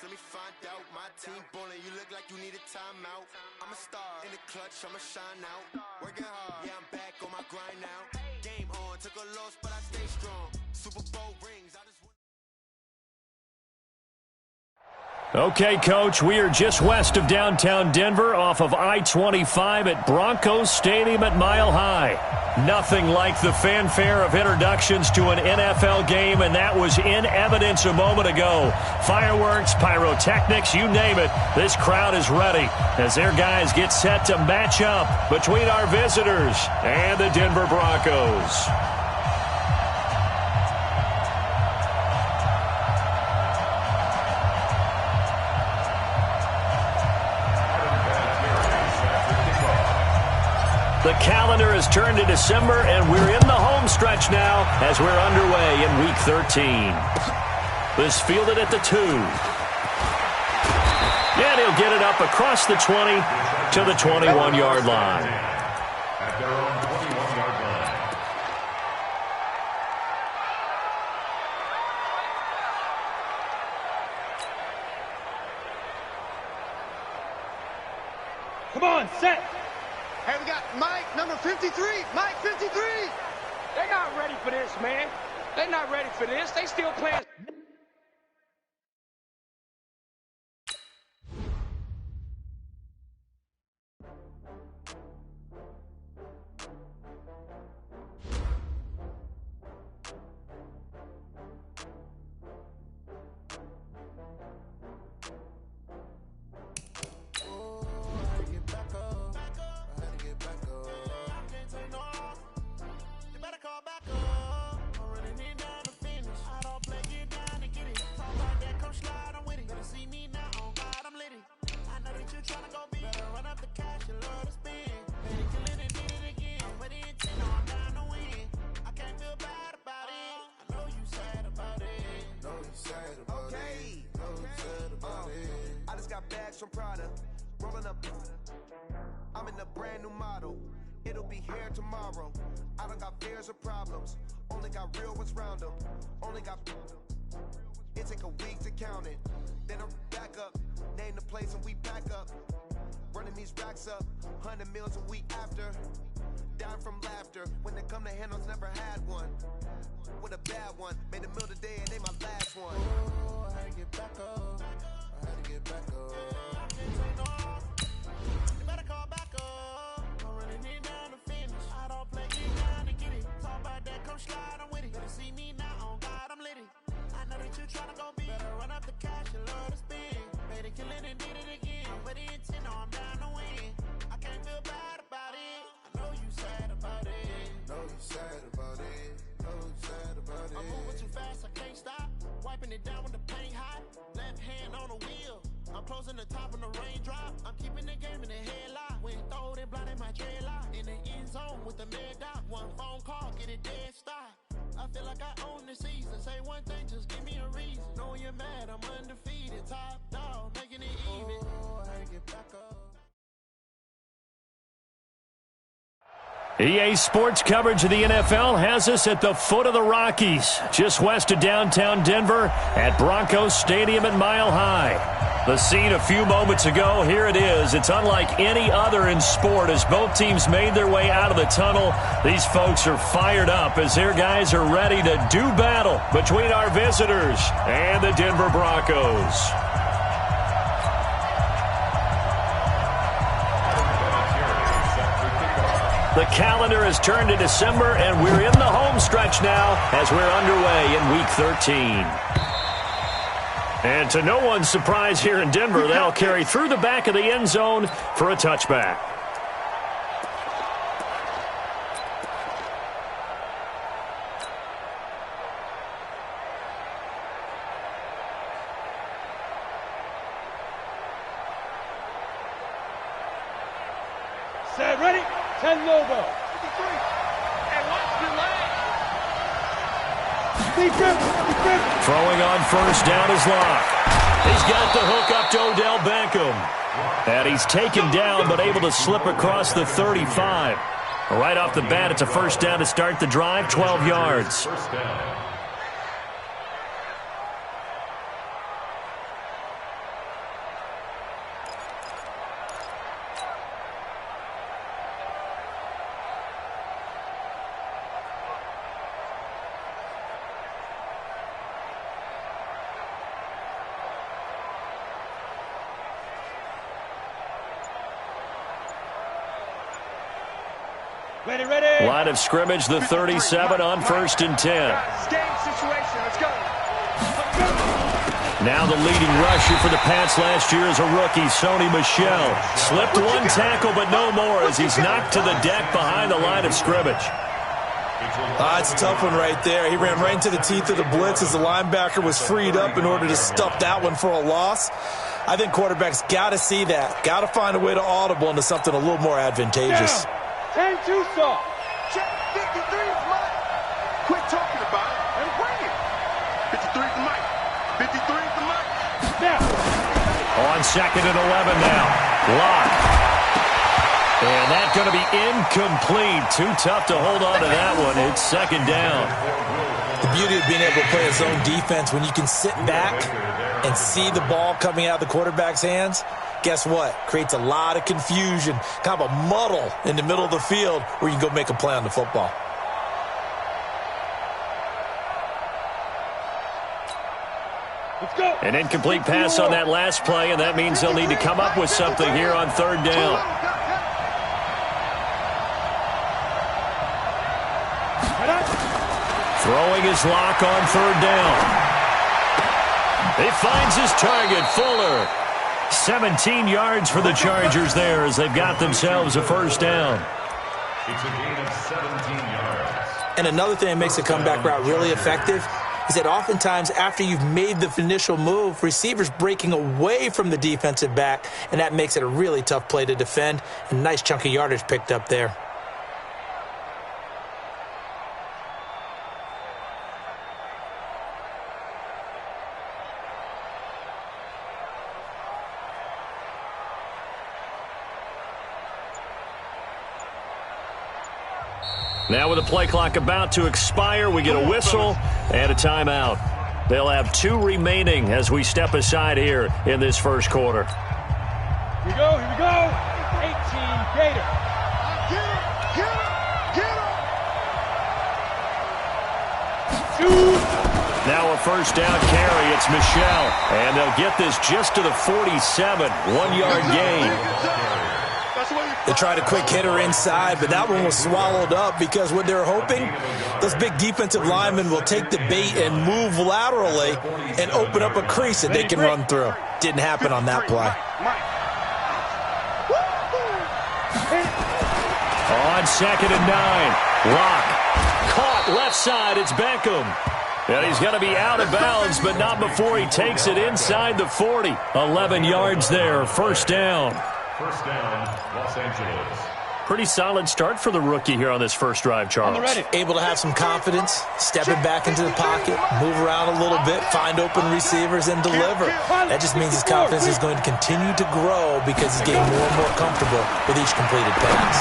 Let me find out. My team ballin', you look like you need a timeout. I'm a star in the clutch, I'ma shine out. Working hard, yeah, I'm back on my grind now. Game on, took a loss, but I stay strong. Super Bowl rings, I just want. Okay, Coach, we are just west of downtown Denver off of I-25 at Broncos Stadium at Mile High. Nothing like the fanfare of introductions to an NFL game, and that was in evidence a moment ago. Fireworks, pyrotechnics, you name it, this crowd is ready as their guys get set to match up between our visitors and the Denver Broncos. The calendar has turned to December, and we're in the home stretch now as we're underway in Week 13. This fielded at the 2. And he'll get it up across the 20 to the 21-yard line. At their own 21-yard line. Come on, set. Hey, we got Mike, number 53. Mike, 53. They're not ready for this, man. They're not ready for this. They still playing. I just got bags from Prada, rolling up. I'm in a brand new model. It'll be here tomorrow. I don't got fears or problems. Only got real ones round them. Only got. It take a week to count it. Then I'm back up. Name the place and we pack up. Running these racks up. 100 meals a week after. Down from laughter. When they come to handles, never had one. With a bad one. Made a meal today and they my last one. Oh, I had to get back up. I had to get back up. I can't take no off. You better call back up. I'm running it down to finish. I don't play, get down to get it. Talk about that, come slide, I'm with it. Better see me now, on God, I'm lit it. I know that you tryna go big. Better run up the cash, you love to spin. Made it, kill it, and did it again. I'm with the intent, no, I'm down to win. I can't feel bad about it. I know you sad about it. Know you sad about it. Know you sad about it. I'm moving too fast, I can't stop. Wiping it down when the paint hot. Left hand on the wheel. I'm closing the top when the raindrop. I'm keeping the game in the headlock. When throw it, blind in my dreadlock. In the end zone with the mad dot. One phone call, get it dead stop. I feel like I own the season. Say one thing, just give me a reason. Knowing you're mad, I'm undefeated. Top dog, making it even. Oh, I had to get back up. EA Sports coverage of the NFL has us at the foot of the Rockies, just west of downtown Denver at Broncos Stadium at Mile High. The scene a few moments ago, here it is. It's unlike any other in sport as both teams made their way out of the tunnel. These folks are fired up as their guys are ready to do battle between our visitors and the Denver Broncos. The calendar has turned to December, and we're in the home stretch now as we're underway in Week 13. And to no one's surprise here in Denver, they'll carry through the back of the end zone for a touchback. Set, ready? 10 Lobo. 53. And watch the leg. Throwing on first down is Locke. He's got the hook up to Odell Beckham. And he's taken down but able to slip across the 35. Right off the bat, it's a first down to start the drive, 12 yards. First down. Ready. Line of scrimmage, the 37 on 1st and 10. Game situation. Let's go. Now the leading rusher for the Pats last year is a rookie, Sony Michel. Slipped one tackle, but no more as he's knocked to the deck behind the line of scrimmage. It's a tough one right there. He ran right into the teeth of the blitz as the linebacker was freed up in order to stuff that one for a loss. I think quarterbacks got to see that. Got to find a way to audible into something a little more advantageous. 10-2 soft. Check 53 is mine. Quit talking about it and bring it. 53 is mine. 53 is the mine. On 2nd and 11 now. Lock. And that's going to be incomplete. Too tough to hold on to that one. It's 2nd down. The beauty of being able to play a zone defense, when you can sit back and see the ball coming out of the quarterback's hands, guess what? Creates a lot of confusion, kind of a muddle in the middle of the field where you can go make a play on the football. Let's go. An incomplete pass on that last play, and that means they'll need to come up with something here on 3rd down. Throwing his lock on 3rd down. He finds his target, Fuller. 17 yards for the Chargers there as they've got themselves a 1st down. It's a gain of 17 yards. And another thing that makes a comeback route really effective is that oftentimes after you've made the initial move, receivers breaking away from the defensive back, and that makes it a really tough play to defend. A nice chunk of yardage picked up there. Now with the play clock about to expire, we get a whistle and a timeout. They'll have 2 remaining as we step aside here in this 1st quarter. Here we go. 18 Gator. Get him. Now a 1st down carry. It's Michel. And they'll get this just to the 47. 1-yard gain. They tried a quick hitter inside, but that one was swallowed up because what they're hoping, those big defensive linemen will take the bait and move laterally and open up a crease that they can run through. Didn't happen on that play. On 2nd and 9. Lock. Caught left side. It's Beckham. And he's going to be out of bounds, but not before he takes it inside the 40. 11 yards there. 1st down. 1st down, Los Angeles. Pretty solid start for the rookie here on this 1st drive, Charles. Able to have some confidence, stepping back into the pocket, move around a little bit, find open receivers, and deliver. That just means his confidence is going to continue to grow because he's getting more and more comfortable with each completed pass.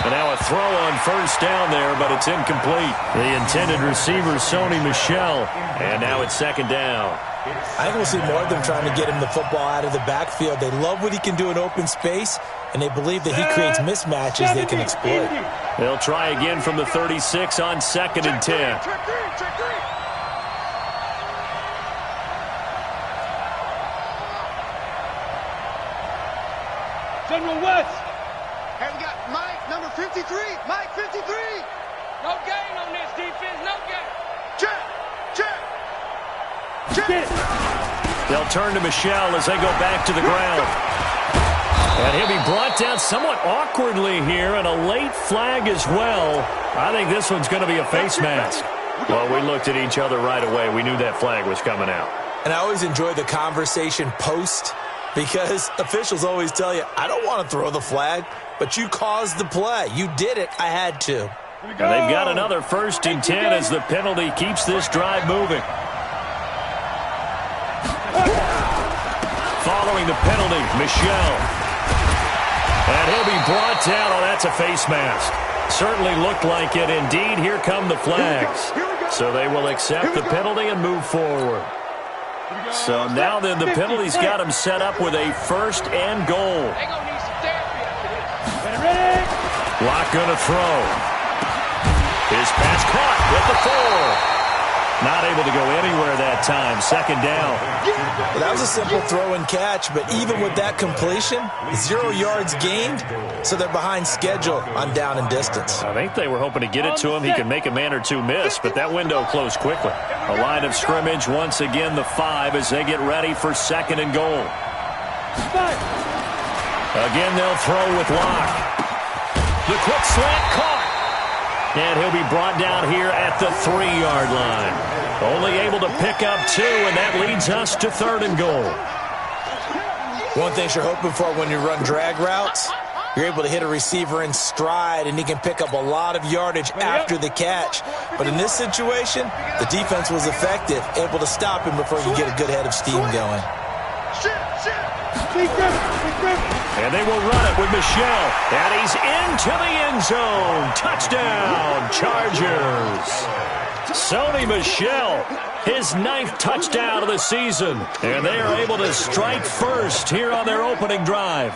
And now a throw on 1st down there, but it's incomplete. The intended receiver, Sony Michel. And now it's 2nd down. I think we'll see more of them trying to get him the football out of the backfield. They love what he can do in open space, and they believe that he creates mismatches they can exploit. They'll try again from the 36 on 2nd and 10. General West. And we got Mike, number 53. Mike, 53. No gain on this defense. No gain. Check. They'll turn to Michel as they go back to the ground. And he'll be brought down somewhat awkwardly here, and a late flag as well. I think this one's going to be a face mask. Well, we looked at each other right away. We knew that flag was coming out. And I always enjoy the conversation post because officials always tell you, I don't want to throw the flag, but you caused the play. You did it. I had to. And they've got another 1st and 10 as the penalty keeps this drive moving. Following the penalty, Michel. And he'll be brought down. Oh, that's a face mask. Certainly looked like it. Indeed, here come the flags. So they will accept the penalty and move forward. So now then, the penalty's got him set up with a 1st and goal. They're going to need some therapy after this. Ready? Lock going to throw. His pass caught at the 4. Not able to go anywhere that time. Second down. Well, that was a simple throw and catch, but even with that completion, 0 yards gained, so they're behind schedule on down and distance. I think they were hoping to get it to him. He could make a man or two miss, but that window closed quickly. A line of scrimmage, once again the 5 as they get ready for second and goal. Again, they'll throw with Locke. The quick slant caught. And he'll be brought down here at the 3-yard line. Only able to pick up 2, and that leads us to third and goal. One thing you're hoping for when you run drag routes, you're able to hit a receiver in stride, and he can pick up a lot of yardage after the catch. But in this situation, the defense was effective, able to stop him before he could get a good head of steam going. And they will run it with Michel. And he's into the end zone. Touchdown, Chargers. Sony Michel, his 9th touchdown of the season. And they are able to strike first here on their opening drive.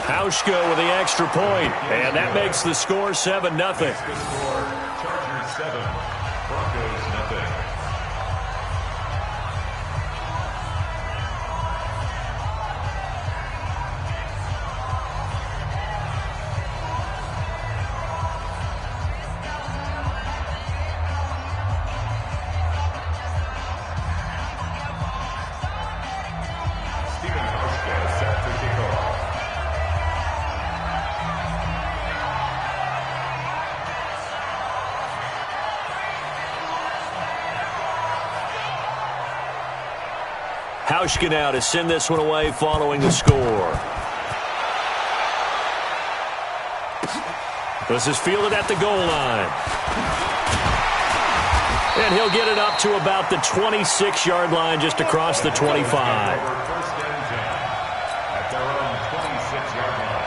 Hauschka with the extra point. And that makes the score 7-0. Chargers 7, Broncos nothing. Hauschka now to send this one away following the score. This is fielded at the goal line. And he'll get it up to about the 26-yard line just across the 25. First and 10 at their own 26-yard line.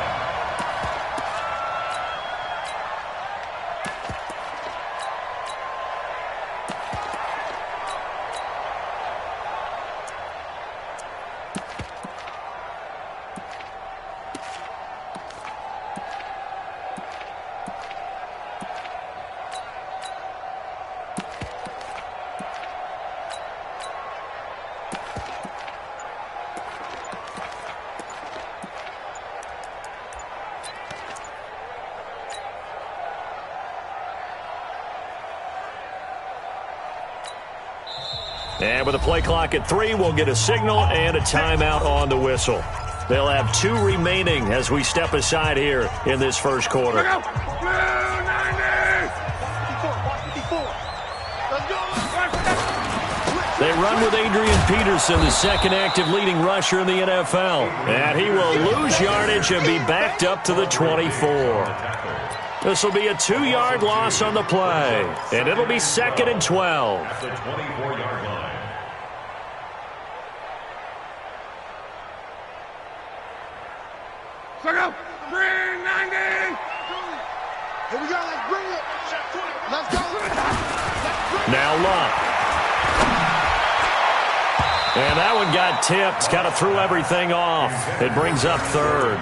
And with a play clock at 3, we'll get a signal and a timeout on the whistle. They'll have 2 remaining as we step aside here in this first quarter. They run with Adrian Peterson, the second active leading rusher in the NFL. And he will lose yardage and be backed up to the 24. This will be a 2-yard loss on the play. And it'll be 2nd and 12. At the 24-yard line. Bring 90! Here we go, let's bring it! Let's go! Now Locke. And that one got tipped, kind of threw everything off. It brings up third.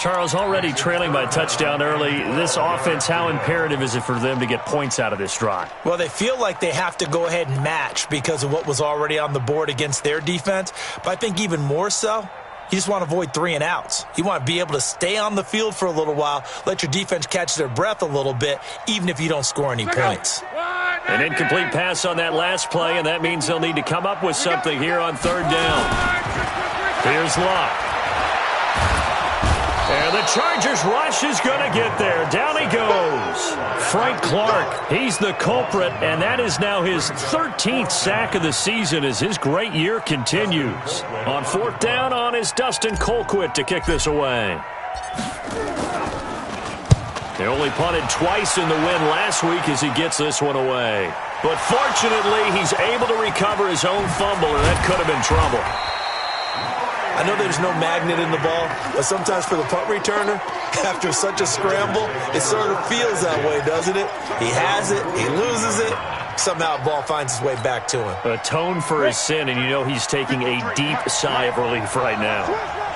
Charles, already trailing by a touchdown early. This offense, how imperative is it for them to get points out of this drive? Well, they feel like they have to go ahead and match because of what was already on the board against their defense. But I think even more so, you just want to avoid 3 and outs. You want to be able to stay on the field for a little while, let your defense catch their breath a little bit, even if you don't score any points. An incomplete pass on that last play, and that means they'll need to come up with something here on 3rd down. Here's Locke. And the Chargers rush is going to get there. Down he goes. Frank Clark, he's the culprit, and that is now his 13th sack of the season as his great year continues. On 4th down on is Dustin Colquitt to kick this away. They only punted twice in the win last week as he gets this one away. But fortunately, he's able to recover his own fumble, and that could have been trouble. I know there's no magnet in the ball, but sometimes for the punt returner, after such a scramble, it sort of feels that way, doesn't it? He has it, he loses it, somehow the ball finds its way back to him. Atone for his sin, and you know he's taking a deep sigh of relief right now.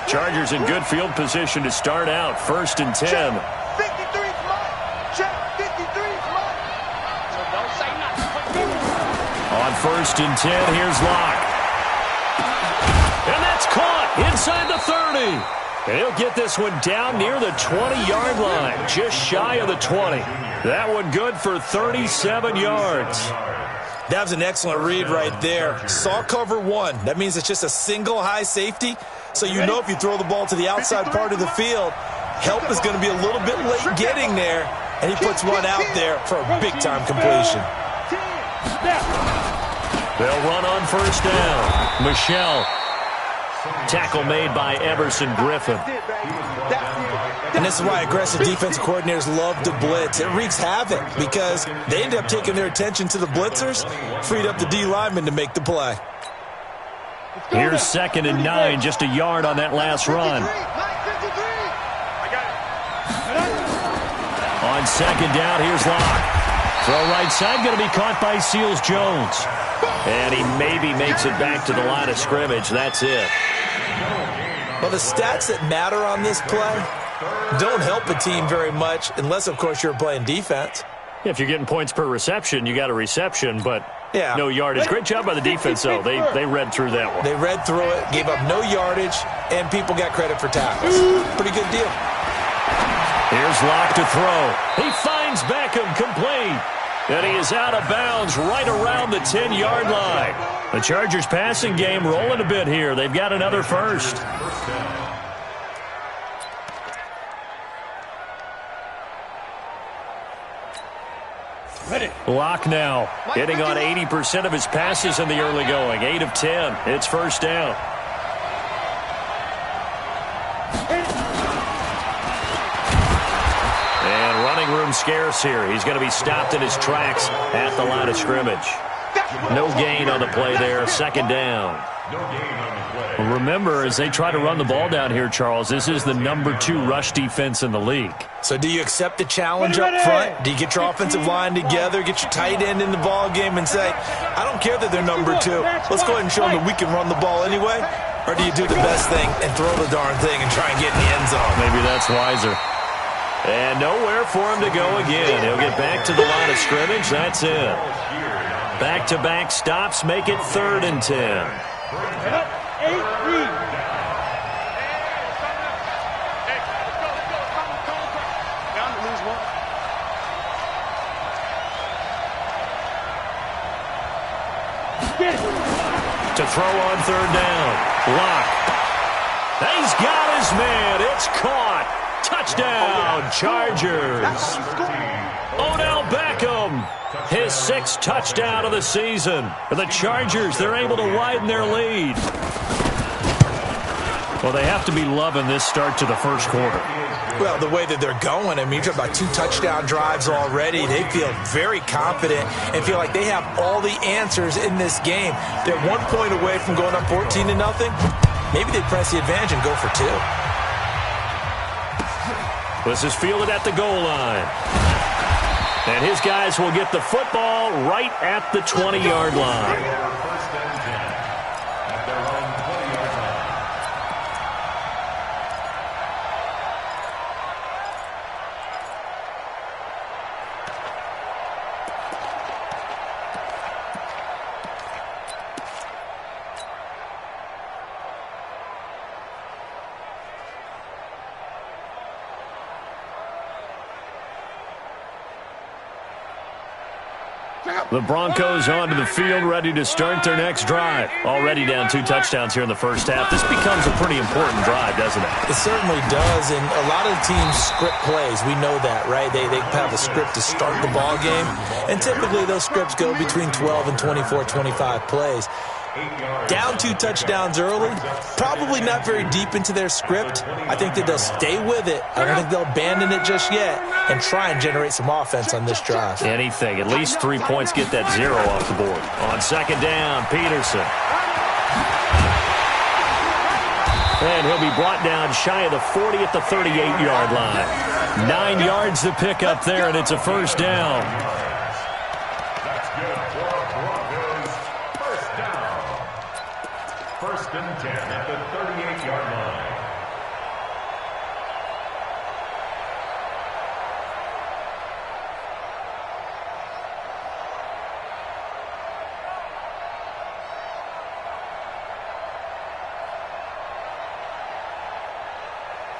Chargers in good field position to start out, 1st and 10. Check 53's Mike. Check 53. On 1st and 10, here's Locke. And that's caught inside the 30. He'll get this one down near the 20-yard line, just shy of the 20. That one good for 37 yards. That was an excellent read right there. Saw cover 1. That means it's just a single high safety. So you know if you throw the ball to the outside part of the field, help is going to be a little bit late getting there. And he puts one out there for a big-time completion. They'll run on 1st down. Michelle. Tackle made by Everson Griffin. And this is why aggressive defensive coordinators love to blitz. It wreaks havoc because they end up taking their attention to the blitzers, freed up the D lineman to make the play. Here's 2nd and 9, just a yard on that last run. On 2nd down, here's Locke. Throw right side, going to be caught by Seals-Jones. And he maybe makes it back to the line of scrimmage. That's it. Well, the stats that matter on this play don't help a team very much unless, of course, you're playing defense. If you're getting points per reception, you got a reception, but no yardage. Great job by the defense, though. They read through that one. They read through it, gave up no yardage, and people got credit for tackles. Pretty good deal. Here's Locke to throw. He finds Beckham complete. And he is out of bounds right around the 10-yard line. The Chargers passing game rolling a bit here. They've got another first. Locke now hitting on 80% of his passes in the early going. 8 of 10. It's 1st down. And running room scarce here. He's going to be stopped in his tracks at the line of scrimmage. No gain on the play there. 2nd down. Remember, as they try to run the ball down here, Charles, this is the number 2 rush defense in the league. So do you accept the challenge up front? Do you get your offensive line together, get your tight end in the ball game and say, I don't care that they're number 2. Let's go ahead and show them that we can run the ball anyway? Or do you do the best thing and throw the darn thing and try and get in the end zone? Maybe that's wiser. And nowhere for him to go again. He'll get back to the line of scrimmage. That's it. Back-to-back stops make it 3rd and 10. To throw on 3rd down. Locke. He's got his man. It's caught. Touchdown, Chargers. Odell Beckham, his 6th touchdown of the season. For the Chargers, they're able to widen their lead. Well, they have to be loving this start to the first quarter. Well, the way that they're going, I mean, you're talking about 2 touchdown drives already. They feel very confident and feel like they have all the answers in this game. They're 1 point away from going up 14-0. Maybe they press the advantage and go for 2. This is fielded at the goal line. And his guys will get the football right at the 20-yard line. The Broncos onto the field, ready to start their next drive. Already down 2 touchdowns here in the first half. This becomes a pretty important drive, doesn't it? It certainly does, and a lot of teams script plays. We know that, right? They have a script to start the ball game, and typically those scripts go between 12 and 24, 25 plays. Down 2 touchdowns early, probably not very deep into their script. I think that they'll stay with it. I don't think they'll abandon it just yet and try and generate some offense on this drive. Anything. At least 3 points, get that 0 off the board. On 2nd down, Peterson. And he'll be brought down shy of the 40 at the 38-yard line. 9 yards to pick up there, and it's a 1st down. That's good for Broncos. 1st down. 1st and 10 at the 38-yard line.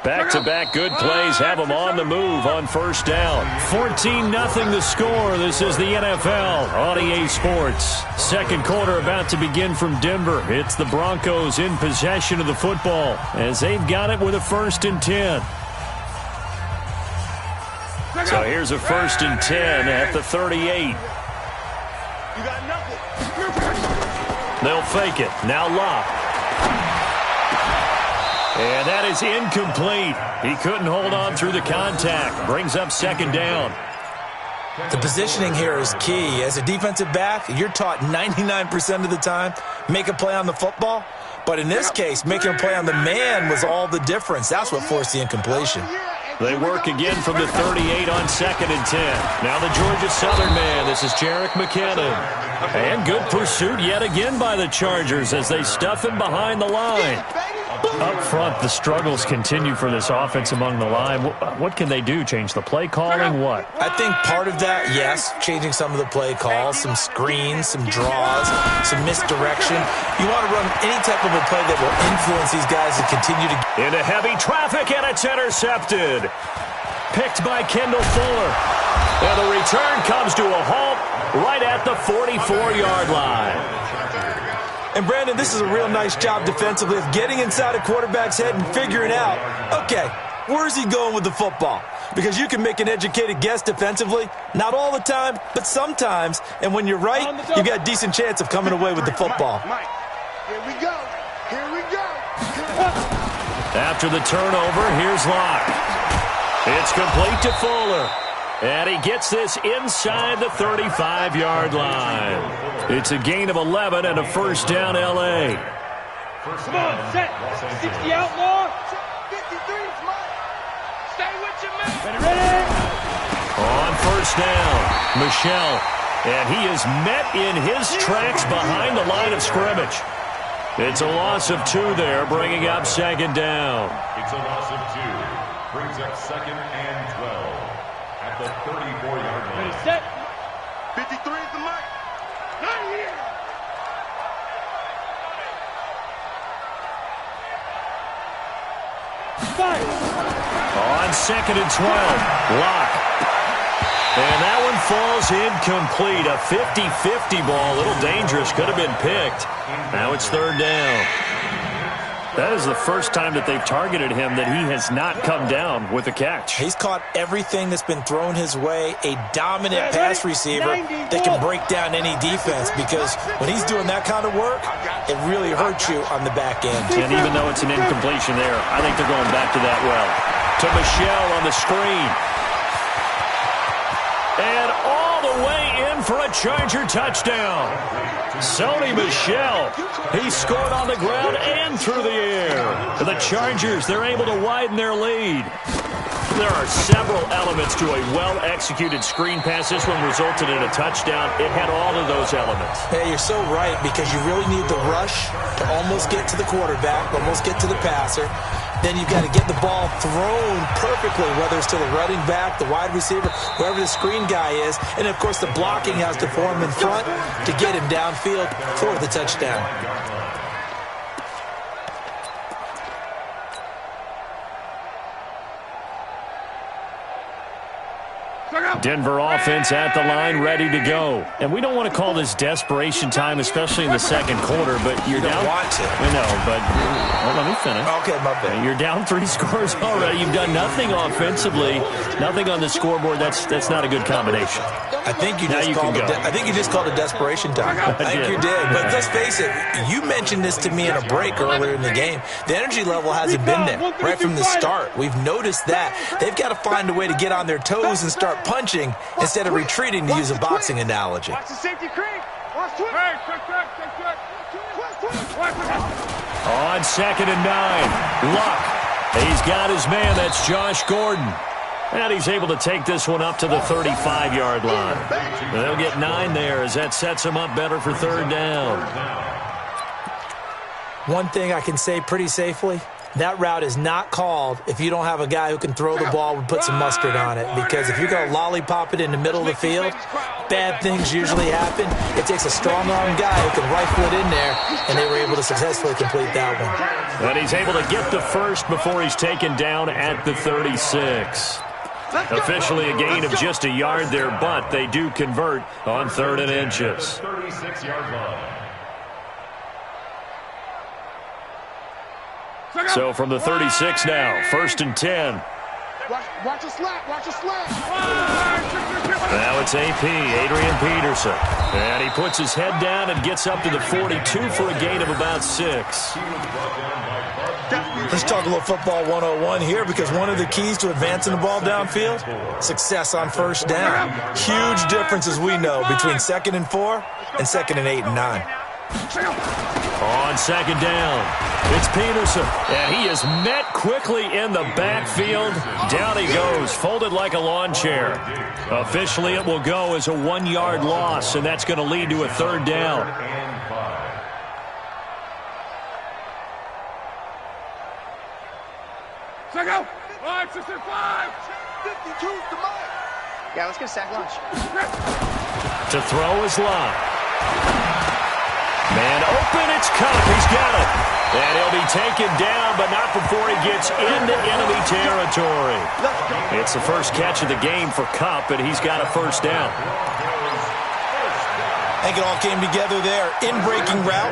Back-to-back good plays have them on the move on first down. 14-0 the score. This is the NFL on EA Sports. Second quarter about to begin from Denver. It's the Broncos in possession of the football as they've got it with a 1st and 10. So here's a 1st and 10 at the 38. You got nothing. They'll fake it. Now Locke. And that is incomplete. He couldn't hold on through the contact. Brings up 2nd down. The positioning here is key. As a defensive back, you're taught 99% of the time, make a play on the football. But in this case, making a play on the man was all the difference. That's what forced the incompletion. They work again from the 38 on 2nd and 10. Now the Georgia Southern man. This is Jerick McKinnon. And good pursuit yet again by the Chargers as they stuff him behind the line. Up front, the struggles continue for this offense among the line. What can they do? Change the play calling? What? I think part of that, yes, changing some of the play calls, some screens, some draws, some misdirection. You want to run any type of a play that will influence these guys to continue to... Into heavy traffic, and it's intercepted. Picked by Kendall Fuller. And the return comes to a halt right at the 44-yard line. And, Brandon, this is a real nice job defensively of getting inside a quarterback's head and figuring out, okay, where's he going with the football? Because you can make an educated guess defensively, not all the time, but sometimes. And when you're right, you got a decent chance of coming away with the football. Mike, here we go. Here we go. After the turnover, here's Locke. It's complete to Fuller. And he gets this inside the 35-yard line. It's a gain of 11 and a 1st down, L.A. Come on, set. 60 outlaw. 53's mine. Stay with your man. Ready? On 1st down, Michel. And he is met in his tracks behind the line of scrimmage. It's a loss of 2 there, bringing up 2nd down. It's a loss of 2. Brings up 2nd and 12 at the 34-yard line. Ready, set. 53's the mic. Not here. Fire. On 2nd and 12, Locke. And that one falls incomplete. A 50-50 ball, a little dangerous, could have been picked. Now it's 3rd down. That is the first time that they've targeted him that he has not come down with a catch. He's caught everything that's been thrown his way, a dominant pass receiver that can break down any defense, because when he's doing that kind of work, it really hurts you on the back end. And even though it's an incompletion there, I think they're going back to that well. To Michel on the screen. And all the way in for a Charger touchdown. Sony Michel. He scored on the ground and through the air. The Chargers, they're able to widen their lead. There are several elements to a well-executed screen pass. This one resulted in a touchdown. It had all of those elements. Yeah, you're so right, because you really need the rush to almost get to the quarterback, almost get to the passer. Then you've got to get the ball thrown perfectly, whether it's to the running back, the wide receiver, wherever the screen guy is. And, of course, the blocking has to form in front to get him downfield for the touchdown. Denver offense at the line, ready to go. And we don't want to call this desperation time, especially in the second quarter, but you're down. You don't want to. I know, but let me finish. Okay, my bad. You're down 3 scores already. You've done nothing offensively, nothing on the scoreboard. That's not a good combination. I think you just called it desperation time. I think you did. But let's face it, you mentioned this to me in a break earlier in the game. The energy level hasn't been there right from the start. We've noticed that. They've got to find a way to get on their toes and start punching instead of retreating, to use a boxing analogy. Watch the safety creep. Watch twist. Hey, quick. On 2nd and 9, Luck. He's got his man. That's Josh Gordon. And he's able to take this one up to the 35-yard line. They'll get 9 there as that sets him up better for 3rd down. One thing I can say pretty safely, that route is not called if you don't have a guy who can throw the ball and put some mustard on it. Because if you're going to lollipop it in the middle of the field, bad things usually happen. It takes a strong-arm guy who can rifle it in there, and they were able to successfully complete that one. And he's able to get the first before he's taken down at the 36. Officially a gain of just a yard there, but they do convert on 3rd and inches. 36-yard line. So from the 36 now, 1st and 10. Watch a slap. Watch a slap. Now it's AP, Adrian Peterson. And he puts his head down and gets up to the 42 for a gain of about 6. Let's talk a little football 101 here, because one of the keys to advancing the ball downfield, success on 1st down. Huge difference, as we know, between 2nd and 4 and 2nd and 8 and 9. On 2nd down, it's Peterson, and he is met quickly in the backfield. Down he goes, folded like a lawn chair. Officially, it will go as a 1-yard loss, and that's going to lead to a 3rd down. Go. 565. 52's the mark. Yeah, let's get a sack lunch. To throw is Lott. Man open, it's Cup. He's got it. And he'll be taken down, but not before he gets into enemy territory. It's the first catch of the game for Cup, and he's got a 1st down. I think it all came together there. In-breaking route,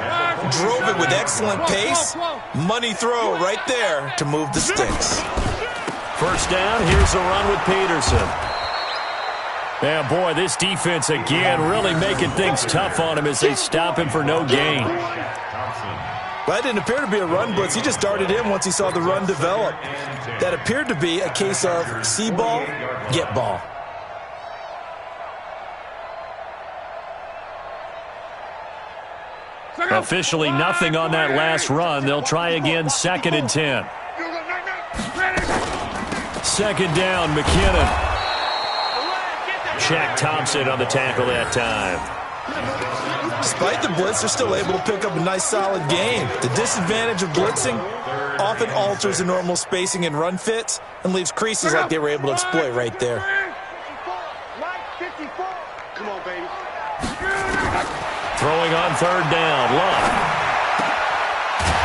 drove it with excellent pace. Money throw right there to move the sticks. 1st down, here's a run with Peterson. Yeah, boy, this defense again really making things tough on him as they stop him for no gain. That didn't appear to be a run blitz. He just darted in once he saw the run develop. That appeared to be a case of see ball, get ball. Officially nothing on that last run. They'll try again, 2nd and 10. 2nd down, McKinnon. Shaq Thompson on the tackle that time. Despite the blitz, they're still able to pick up a nice, solid gain. The disadvantage of blitzing often alters the normal spacing and run fits and leaves creases like they were able to exploit right there. Come on, baby. Throwing on 3rd down, Lott.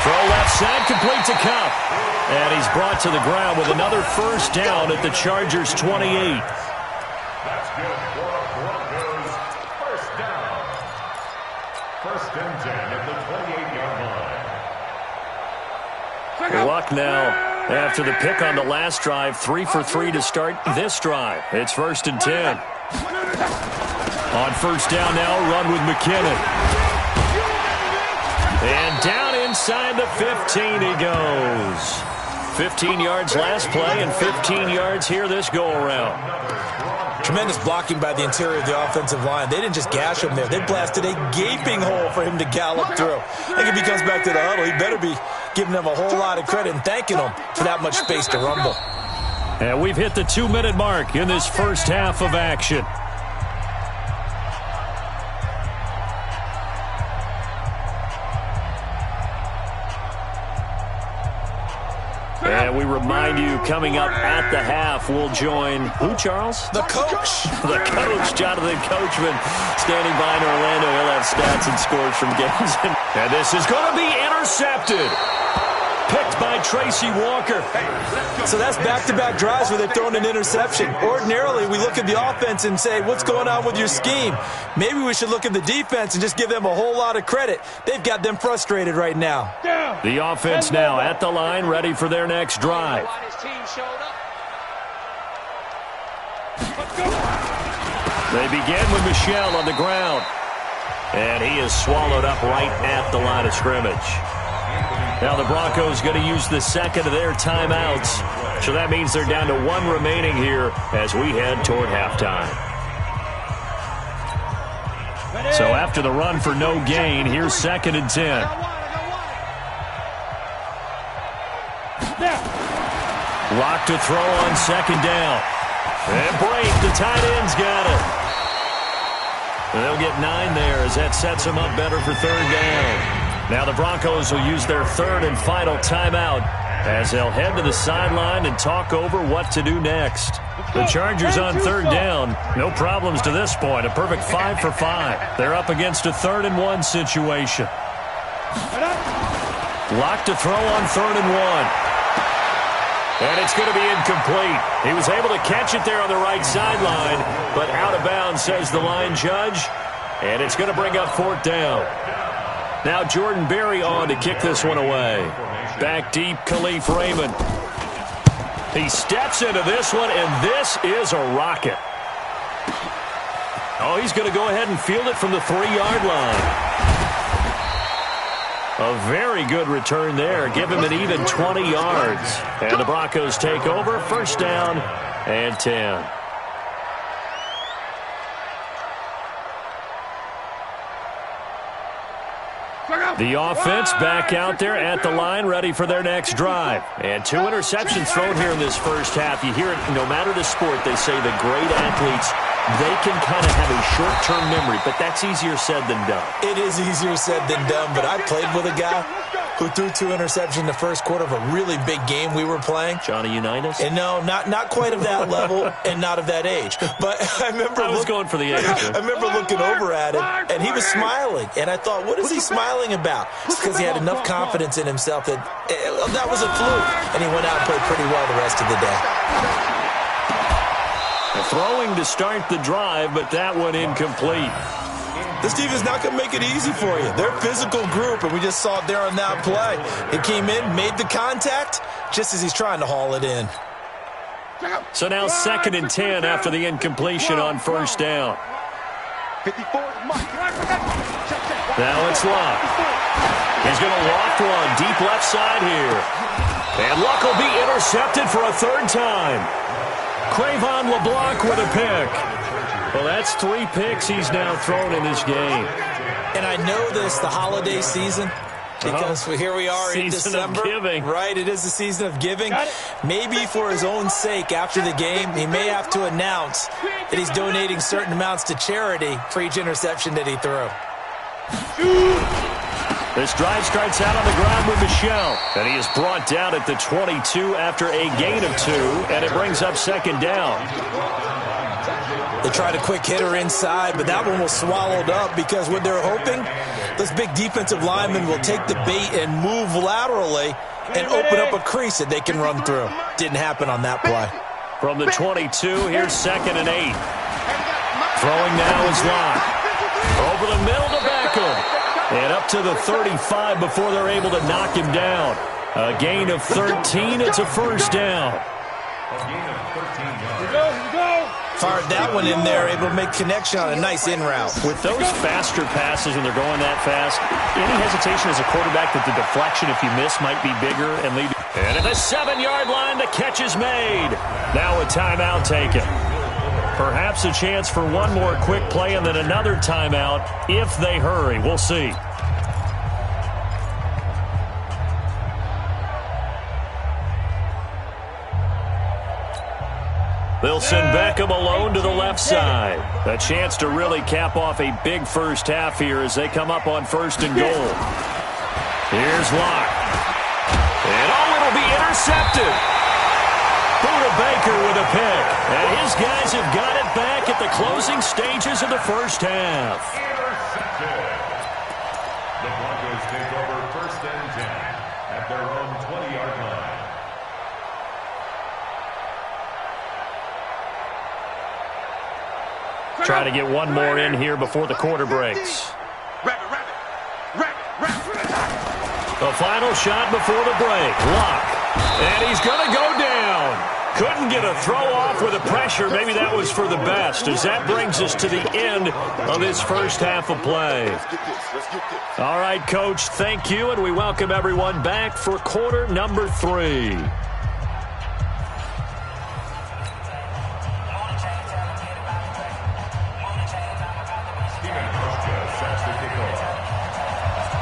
Throw left side, complete to Cup. And he's brought to the ground with another 1st down at the Chargers' 28. That's good for Broncos. 1st down. 1st and 10 at the 28-yard line. Luck now after the pick on the last drive, 3 for 3 to start this drive. It's 1st and 10. On 1st down now, run with McKinnon. And down inside the 15 he goes. 15 yards last play and 15 yards here this go-around. Tremendous blocking by the interior of the offensive line. They didn't just gash him there. They blasted a gaping hole for him to gallop through. I think if he comes back to the huddle, he better be giving them a whole lot of credit and thanking them for that much space to rumble. And we've hit the 2-minute mark in this 1st half of action. And we remind you, coming up at the half, we'll join who, Charles? The coach. The coach, Jonathan Coachman, standing by in Orlando. He'll have stats and scores from games. And this is going to be intercepted. Picked by Tracy Walker. So that's back-to-back drives where they've thrown an interception. Ordinarily, we look at the offense and say, what's going on with your scheme? Maybe we should look at the defense and just give them a whole lot of credit. They've got them frustrated right now. The offense now at the line, ready for their next drive. They begin with Michel on the ground. And he is swallowed up right at the line of scrimmage. Now the Broncos going to use the 2nd of their timeouts. So that means they're down to 1 remaining here as we head toward halftime. So after the run for no gain, here's 2nd and 10. Lock to throw on 2nd down. And break, the tight end's got it. And they'll get 9 there as that sets them up better for 3rd down. Now the Broncos will use their 3rd and final timeout as they'll head to the sideline and talk over what to do next. The Chargers on third down. No problems to this point. A perfect 5 for 5. They're up against a 3rd and 1 situation. Lock to throw on 3rd and 1. And it's going to be incomplete. He was able to catch it there on the right sideline, but out of bounds, says the line judge. And it's going to bring up 4th down. Now Jordan Berry on to kick this one away. Back deep, Khalif Raymond. He steps into this one, and this is a rocket. Oh, he's going to go ahead and field it from the 3-yard line. A very good return there. Give him an even 20 yards. And the Broncos take over. 1st down and 10. The offense back out there at the line, ready for their next drive. And 2 interceptions thrown here in this first half. You hear it, no matter the sport, they say the great athletes, they can kind of have a short-term memory, but that's easier said than done. It is easier said than done, but I played with a guy who threw 2 interceptions in the first quarter of a really big game we were playing. Johnny Unitas? And no, not quite of that level and not of that age. But I remember I was going for the age. I remember looking over at him, and he was smiling. And I thought, what is he smiling about? It's because he had enough confidence in himself that that was a fluke. And he went out and played pretty well the rest of the day. Throwing to start the drive, but that one incomplete. This team is not going to make it easy for you. They're a physical group, and we just saw it there on that play. He came in, made the contact, just as he's trying to haul it in. So now 2nd and 10 after the incompletion on 1st down. Now it's Luck. He's going to loft one deep left side here. And Luck will be intercepted for a 3rd time. Cravon LeBlanc with a pick. Well, that's 3 picks he's now thrown in this game. And I know this, the holiday season, because here we are in December. Season of giving. Right, it is the season of giving. Maybe for his own sake, after the game, he may have to announce that he's donating certain amounts to charity for each interception that he threw. This drive starts out on the ground with Michel, and he is brought down at the 22 after a gain of 2, and it brings up 2nd down. They tried a quick hitter inside, but that one was swallowed up because what they're hoping, this big defensive lineman will take the bait and move laterally and open up a crease that they can run through. Didn't happen on that play. From the 22, here's 2nd and 8. Throwing now is Locke. Over the middle to Beckham. And up to the 35 before they're able to knock him down. A gain of 13. It's a 1st down. Fired that one in there, able to make connection on a nice in route. With those faster passes when they're going that fast, any hesitation as a quarterback that the deflection, if you miss, might be bigger and lead. And at the 7-yard line, the catch is made. Now a timeout taken. Perhaps a chance for one more quick play and then another timeout if they hurry. We'll see. They'll send Beckham alone to the left side. A chance to really cap off a big first half here as they come up on 1st and goal. Here's Locke. And it'll be intercepted. Buda Baker with a pick. And his guys have got it back at the closing stages of the first half. Intercepted. The Broncos take over 1st and 10 at their own 20-yard line. Try to get one more in here before the quarter breaks. The final shot before the break. Luck. And he's going to go down. Couldn't get a throw off with the pressure. Maybe that was for the best, as that brings us to the end of this first half of play. All right, Coach, thank you, and we welcome everyone back for quarter number 3.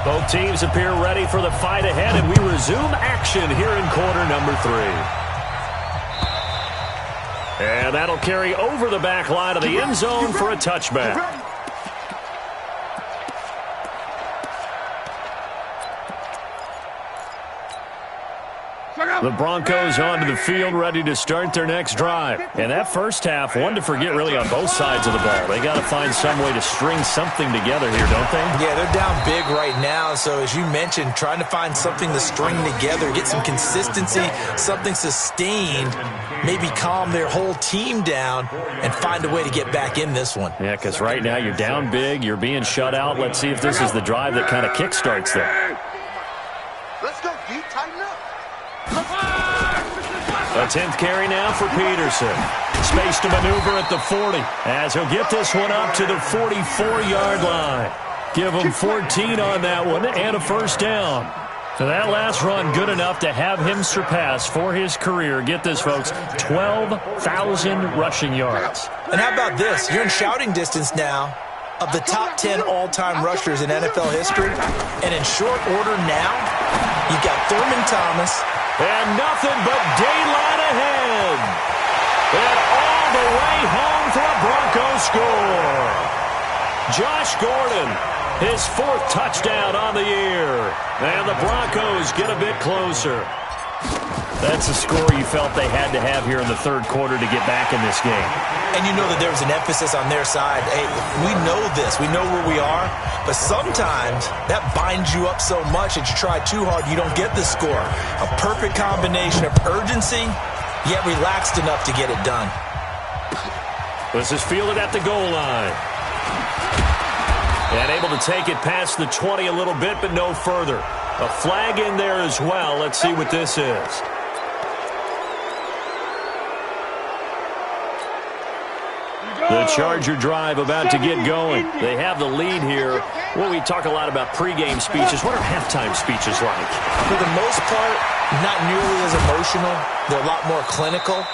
Both teams appear ready for the fight ahead, and we resume action here in quarter number 3. And that'll carry over the back line of the end zone for a touchback. The Broncos onto the field, ready to start their next drive. And that first half, one to forget really on both sides of the ball. They got to find some way to string something together here, don't they? Yeah, they're down big right now. So as you mentioned, trying to find something to string together, get some consistency, something sustained, maybe calm their whole team down and find a way to get back in this one. Yeah, because right now you're down big, you're being shut out. Let's see if this is the drive that kind of kickstarts them. Let's go, D. Tighten up. A 10th carry now for Peterson. Space to maneuver at the 40 as he'll get this one up to the 44-yard line. Give him 14 on that one and a first down. So that last run good enough to have him surpass for his career. Get this, folks, 12,000 rushing yards. And how about this? You're in shouting distance now of the top 10 all-time rushers in NFL history. And in short order now, you've got Thurman Thomas. And nothing but daylight ahead. And all the way home for a Broncos score. Josh Gordon, his 4th touchdown on the year. And the Broncos get a bit closer. That's a score you felt they had to have here in the third quarter to get back in this game. And you know that there was an emphasis on their side. Hey, we know this. We know where we are. But sometimes that binds you up so much that you try too hard, you don't get the score. A perfect combination of urgency, yet relaxed enough to get it done. This is fielded at the goal line. And able to take it past the 20 a little bit, but no further. A flag in there as well. Let's see what this is. The Charger drive about to get going. They have the lead here. Well, we talk a lot about pregame speeches. What are halftime speeches like? For the most part, not nearly as emotional. They're a lot more clinical.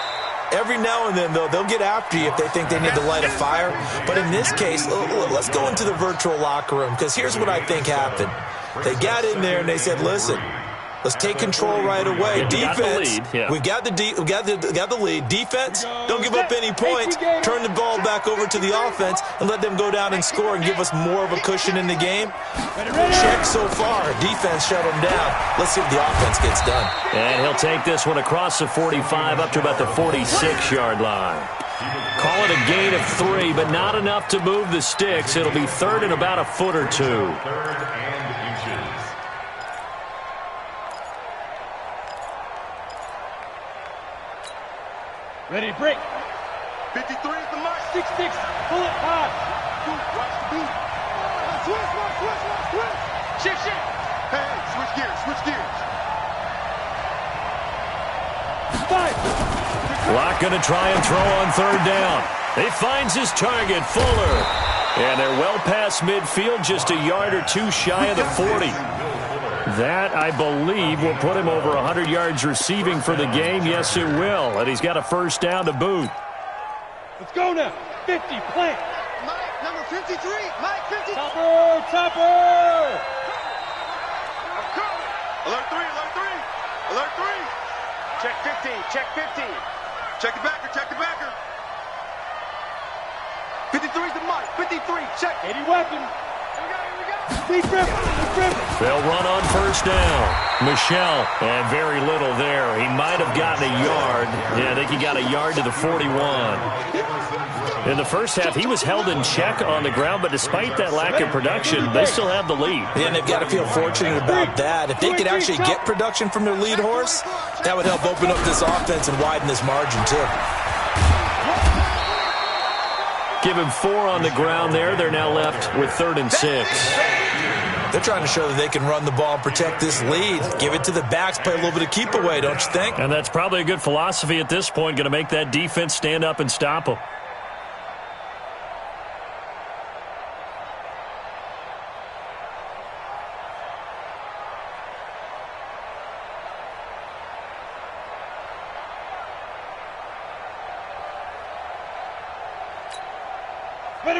Every now and then, though, they'll get after you if they think they need to light a fire. But in this case, let's go into the virtual locker room, because here's what I think happened. They got in there and they said, listen, let's take control right away. Defense, we got the lead. Defense, don't give up any points. Turn the ball back over to the offense and let them go down and score and give us more of a cushion in the game. Check so far. Defense shut them down. Let's see if the offense gets done. And he'll take this one across the 45 up to about the 46-yard line. Call it a gain of 3, but not enough to move the sticks. It'll be third and about a foot or two. Ready, break. 53 is the mark. 6 sticks. Pull it hard. Watch the beat. Switch. Shift. Hey, switch gears. 5. Locke going to try and throw on third down. He finds his target, Fuller. And they're well past midfield, just a yard or two shy of the 40. That, I believe, will put him over 100 yards receiving for the game. Yes, it will. And he's got a first down to boot. Let's go now. 50, plant. Mike, number 53. Mike, 50. Topper. Alert 3. Check 50. Check the backer. 53 is the Mike. 53, check. 80 weapon. Deep rip. They'll run on first down. Michelle, and very little there. He might have gotten a yard. Yeah, I think he got a yard to the 41. In the first half, he was held in check on the ground, but despite that lack of production, they still have the lead. Yeah, and they've got to feel fortunate about that. If they could actually get production from their lead horse, that would help open up this offense and widen this margin, too. Give him 4 on the ground there. They're now left with 3rd and 6. They're trying to show that they can run the ball and protect this lead. Give it to the backs, play a little bit of keep away, don't you think? And that's probably a good philosophy at this point, going to make that defense stand up and stop them.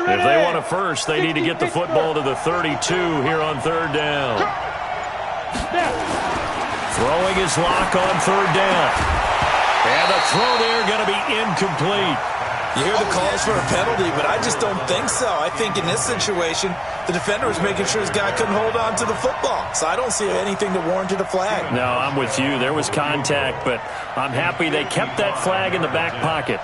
If they want a first, they need to get the football to the 32 here on third down. Throwing his lock on third down. And the throw there going to be incomplete. You hear the calls for a penalty, but I just don't think so. I think in this situation, the defender was making sure his guy couldn't hold on to the football. So I don't see anything that warranted a flag. No, I'm with you. There was contact, but I'm happy they kept that flag in the back pocket.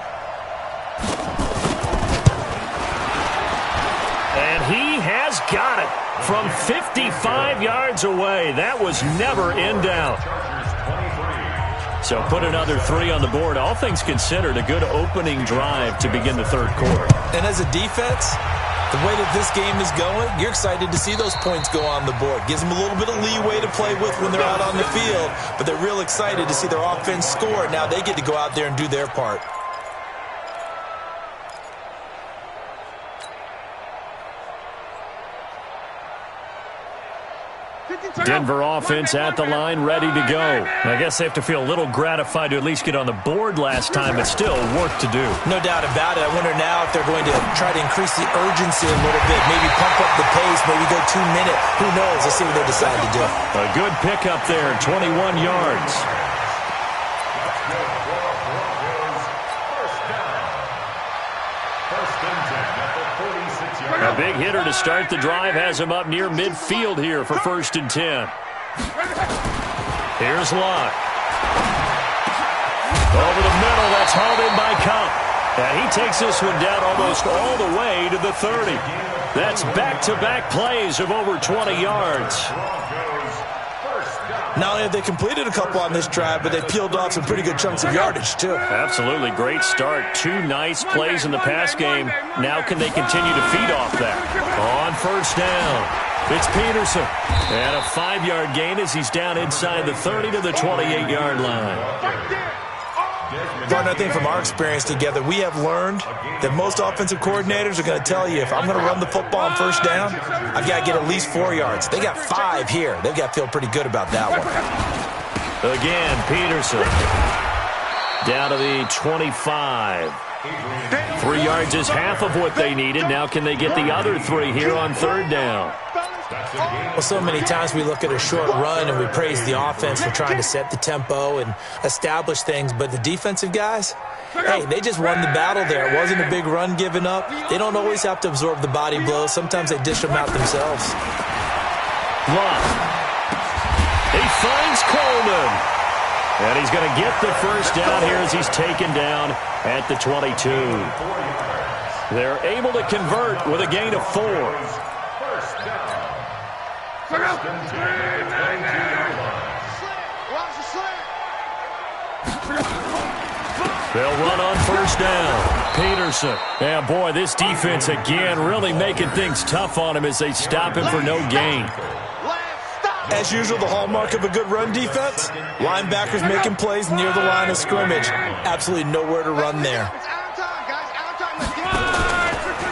And he has got it from 55 yards away. That was never in doubt. So put another 3 on the board. All things considered, a good opening drive to begin the third quarter. And as a defense, the way that this game is going, you're excited to see those points go on the board. Gives them a little bit of leeway to play with when they're out on the field, but they're real excited to see their offense score. Now they get to go out there and do their part. Denver offense at the line, ready to go. I guess they have to feel a little gratified to at least get on the board last time, but still work to do. No doubt about it. I wonder now if they're going to try to increase the urgency a little bit, maybe pump up the pace, maybe go 2-minute. Who knows? Let's see what they decide to do. A good pickup there, 21 yards. A big hitter to start the drive has him up near midfield here for 1st and 10. Here's Locke. Over the middle, that's hauled in by Cup. And he takes this one down almost all the way to the 30. That's back-to-back plays of over 20 yards. Not only have they completed a couple on this drive, but they peeled off some pretty good chunks of yardage, too. Absolutely. Great start. 2 nice plays in the pass game. Now can they continue to feed off that? On 1st down, it's Peterson. And a 5-yard gain as he's down inside the 30 to the 28-yard line. Gordon, I think from our experience together, we have learned that most offensive coordinators are going to tell you, if I'm going to run the football on 1st down, I've got to get at least 4 yards. They got 5 here. They've got to feel pretty good about that one. Again, Peterson down to the 25. 3 yards is half of what they needed. Now can they get the other 3 here on 3rd down? Well, so many times we look at a short run and we praise the offense for trying to set the tempo and establish things, but the defensive guys, hey, they just won the battle there. It wasn't a big run given up. They don't always have to absorb the body blows. Sometimes they dish them out themselves. Love. He finds Coleman. And he's going to get the 1st down here as he's taken down at the 22. They're able to convert with a gain of 4. They'll run on 1st down. Peterson. Yeah, boy, this defense again really making things tough on him as they stop him for no gain. As usual, the hallmark of a good run defense, linebackers making plays near the line of scrimmage. Absolutely nowhere to run there.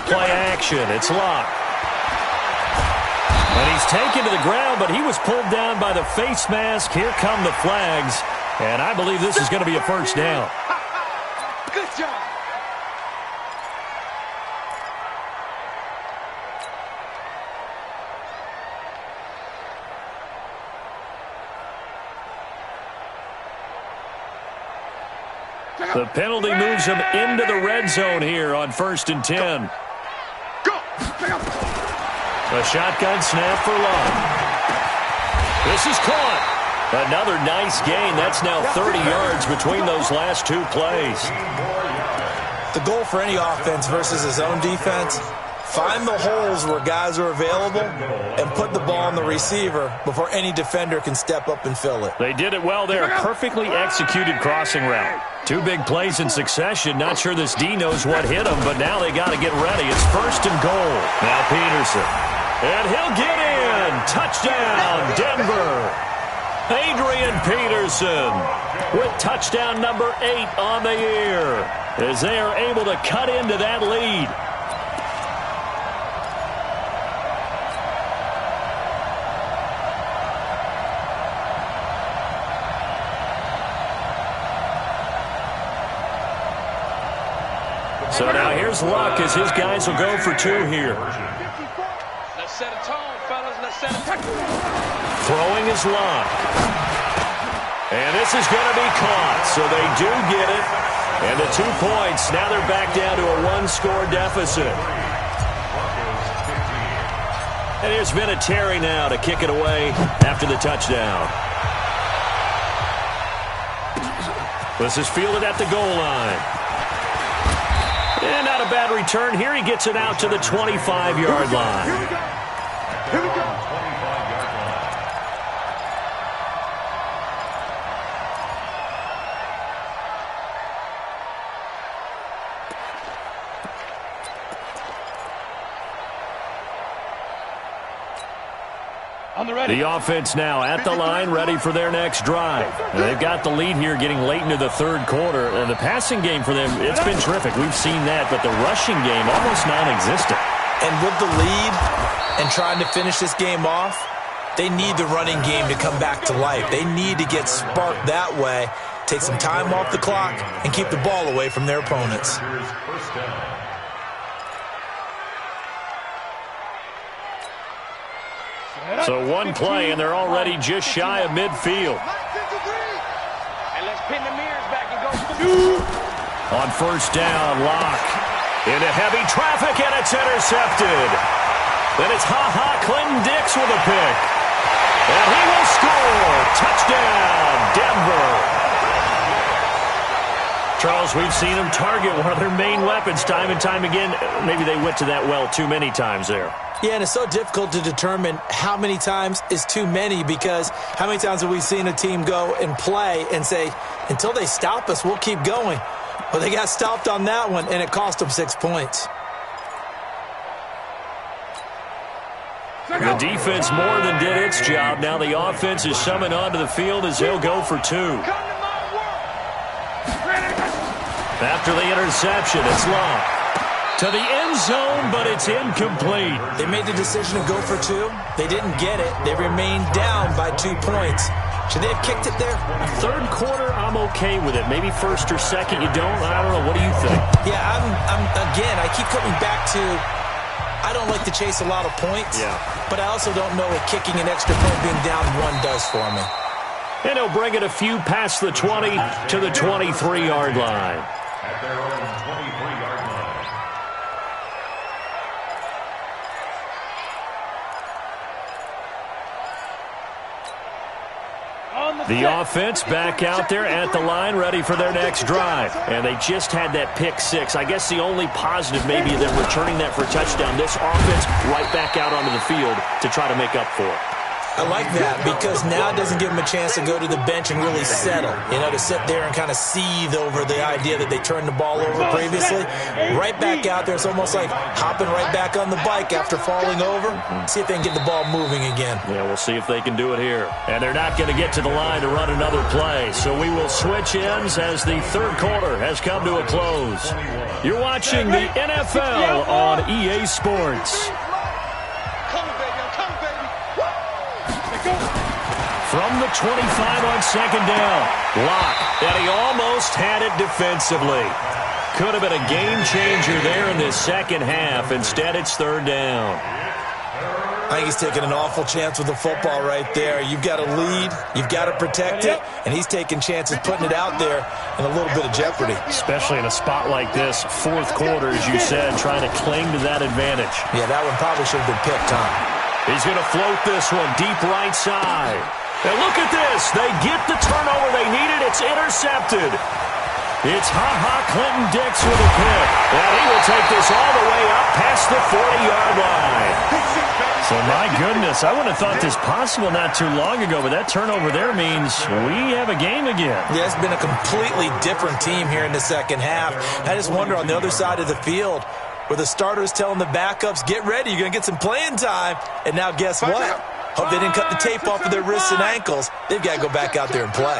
Play action. It's Locke. And he's taken to the ground, but he was pulled down by the face mask. Here come the flags. And I believe this is going to be a 1st down. Good job. The penalty moves him into the red zone here on 1st and 10. Go. A shotgun snap for Love. This is caught. Another nice gain. That's now 30 yards between those last 2 plays. The goal for any offense versus his own defense, find the holes where guys are available and put the ball on the receiver before any defender can step up and fill it. They did it well there. Perfectly executed crossing route. 2 big plays in succession. Not sure this D knows what hit him, but now they got to get ready. It's 1st and goal. Now Peterson. And he'll get in. Touchdown, Denver. Adrian Peterson with touchdown number 8 on the year as they are able to cut into that lead. So now here's Luck as his guys will go for 2 here. Let's set a tone, fellas. Let's set a tone. Throwing is Luck. And this is going to be caught. So they do get it. And the 2 points, now they're back down to a one-score deficit. And here's Vinatieri now to kick it away after the touchdown. This is fielded at the goal line. And not a bad return here. He gets it out to the 25-yard line. Here we go. Here we go. The offense now at the line, ready for their next drive. And they've got the lead here getting late into the third quarter. And the passing game for them, it's been terrific. We've seen that, but the rushing game almost non-existent. And with the lead and trying to finish this game off, they need the running game to come back to life. They need to get sparked that way, take some time off the clock, and keep the ball away from their opponents. So one play, and they're already just shy of midfield. And let's pin the mirrors back and go. On first down, Locke into heavy traffic, and it's intercepted. Then it's Clinton Dix with a pick. And he will score. Touchdown, Denver. Charles, we've seen them target one of their main weapons time and time again. Maybe they went to that well too many times there. Yeah, and it's so difficult to determine how many times is too many, because how many times have we seen a team go and play and say, until they stop us, we'll keep going. Well, they got stopped on that one, and it cost them 6 points. The defense more than did its job. Now the offense is summoned onto the field as they'll go for two. After the interception, it's Locke to the end zone, but it's incomplete. They made the decision to go for two. They didn't get it. They remained down by 2 points. Should they have kicked it there? Third quarter, I'm okay with it. Maybe first or second, you don't. I don't know. What do you think? Yeah, again, I keep coming back to, I don't like to chase a lot of points, but I also don't know what kicking an extra point being down one does for me. And he'll bring it a few past the 20 to the 23-yard line. At their own 23-yard line. The offense back out there at the line, ready for their next drive. And they just had that pick six. I guess the only positive maybe them returning that for a touchdown. This offense right back out onto the field to try to make up for it. I like that, because now it doesn't give them a chance to go to the bench and really settle. You know, to sit there and kind of seethe over the idea that they turned the ball over previously. Right back out there, it's almost like hopping right back on the bike after falling over. See if they can get the ball moving again. Yeah, we'll see if they can do it here. And they're not going to get to the line to run another play. So we will switch ends as the third quarter has come to a close. You're watching the NFL on EA Sports. From the 25 on second down, Locke, and he almost had it defensively. Could have been a game changer there in this second half. Instead, it's third down. I think he's taking an awful chance with the football right there. You've got to lead, you've got to protect it, and he's taking chances putting it out there in a little bit of jeopardy. Especially in a spot like this, fourth quarter, as you said, trying to cling to that advantage. Yeah, that one probably should have been picked, huh? He's going to float this one deep right side. And look at this. They get the turnover they needed. It's intercepted. It's Clinton Dix with a pick. And he will take this all the way up past the 40-yard line. So, my goodness, I wouldn't have thought this possible not too long ago, but that turnover there means we have a game again. Yeah, it's been a completely different team here in the second half. I just wonder on the other side of the field, where the starters telling the backups, get ready, you're going to get some playing time. And now guess what? Hope they didn't cut the tape off of their wrists and ankles. They've got to go back out there and play.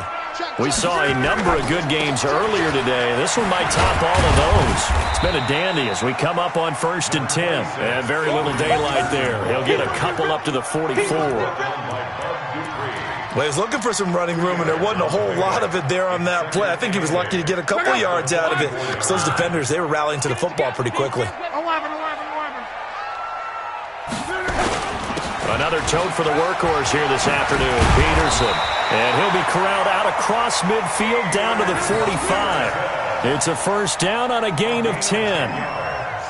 We saw a number of good games earlier today. This one might top all of those. It's been a dandy as we come up on 1st and 10. And very little daylight there. He'll get a couple up to the 44. Well, he was looking for some running room, and there wasn't a whole lot of it there on that play. I think he was lucky to get a couple yards out of it. So those defenders, they were rallying to the football pretty quickly. Another tote for the workhorse here this afternoon, Peterson. And he'll be corralled out across midfield down to the 45. It's a first down on a gain of 10.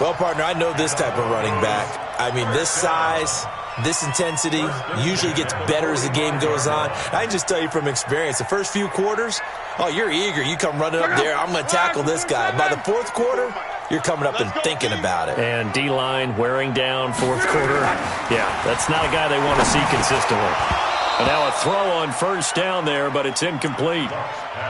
Well, partner, I know this type of running back. I mean, this size, this intensity usually gets better as the game goes on. I can just tell you from experience, the first few quarters, oh, you're eager. You come running up there, I'm going to tackle this guy. By the fourth quarter, you're coming up and thinking about it. And D-line wearing down fourth quarter. Yeah, that's not a guy they want to see consistently. And now a throw on first down there, but it's incomplete.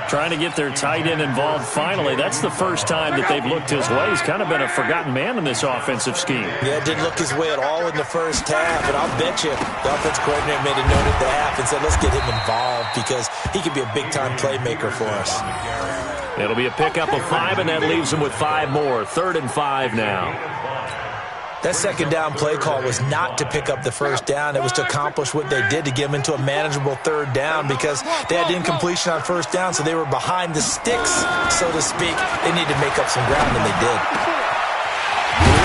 Trying to get their tight end involved finally. That's the first time that they've looked his way. He's kind of been a forgotten man in this offensive scheme. Yeah, it didn't look his way at all in the first half, but I'll bet you the offense coordinator made a note at the half and said, let's get him involved because he could be a big-time playmaker for us. It'll be a pickup of 5, and that leaves them with 5 more. 3rd and 5 now. That second down play call was not to pick up the first down. It was to accomplish what they did, to get them into a manageable 3rd down because they had incompletion on first down, so they were behind the sticks, so to speak. They needed to make up some ground, and they did.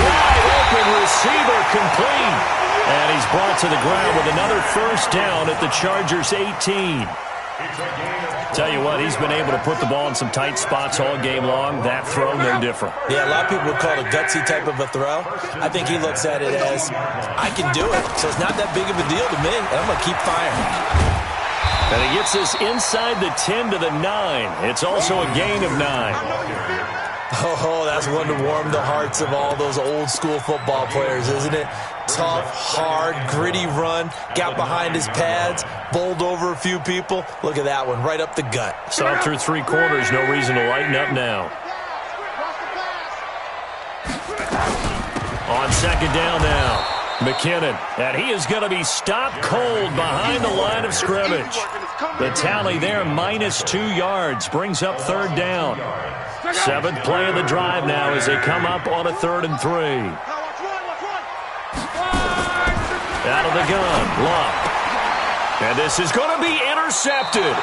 Wide open receiver complete. And he's brought to the ground with another first down at the Chargers' 18. Tell you what, he's been able to put the ball in some tight spots all game long. That throw, no different. Yeah, a lot of people would call it a gutsy type of a throw. I think he looks at it as, I can do it, so it's not that big of a deal to me, and I'm going to keep firing. And he gets this inside the 10 to the 9. It's also a gain of 9. Oh, that's one to warm the hearts of all those old-school football players, isn't it? Tough, hard, gritty run, got behind his pads, bowled over a few people. Look at that one, right up the gut. Saw through 3 quarters, no reason to lighten up now. On second down now, McKinnon, and he is going to be stopped cold behind the line of scrimmage. The tally there, -2 yards, brings up 3rd down. 7th play of the drive now as they come up on a 3rd and 3. Out of the gun, Luck. And this is going to be intercepted.